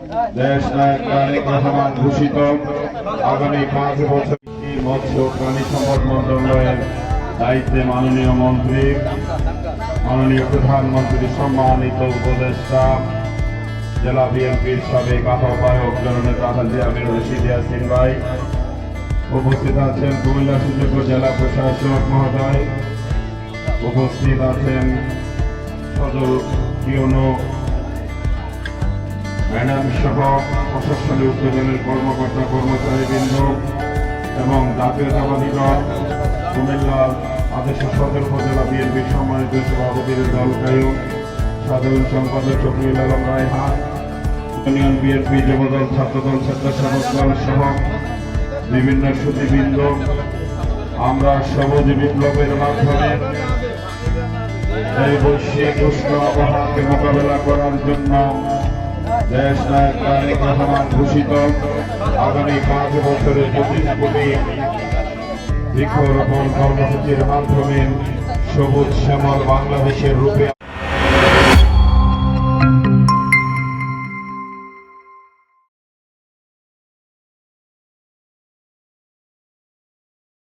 দেশ নায়ক তারেক রহমান ঘোষিত আগামী 5 বছর মৎস্য প্রাণী সম্পদ মন্ত্রণালয়ের দায়িত্বে মাননীয় মন্ত্রী, মাননীয় প্রধানমন্ত্রী, সম্মানিত উপদেষ্টা, জেলা বিএনপির সাবেক আহ্বায়ক জননেতা হাজী আমির রশিদ ইয়াসিন ভাই, উপস্থিত আছেন কুমিল্লা সুযোগ্য জেলা প্রশাসক মহোদয়, উপস্থিত আছেন সদর ইউনো ম্যাডাম সহ প্রশাসনিক উপজেলার কর্মকর্তা কর্মচারীবৃন্দ এবং জাতীয়তাবাদী দল কুমিল্লা আদর্শ সদর উপজেলা বিএনপির সম্মানিত সভাপতির দলকায়ক সাধারণ সম্পাদক শফিউল আলম রায়হান, ইউনিয়ন বিএনপি যুবদল ছাত্রদল স্বেচ্ছাসেবক দল সহ বিভিন্ন সুধীবৃন্দ, আমরা সবুজ বিপ্লবের মাধ্যমে এই বৈশ্বিক উষ্ণ আবহাওয়াকে মোকাবেলা করার জন্য দেশ নায়ক তারেক রহমান ঘোষিত আগামী 5 বছরে 25 কোটি বৃক্ষরোপণ কর্মসূচির মাধ্যমে সবুজ শ্যামল বাংলাদেশের রূপে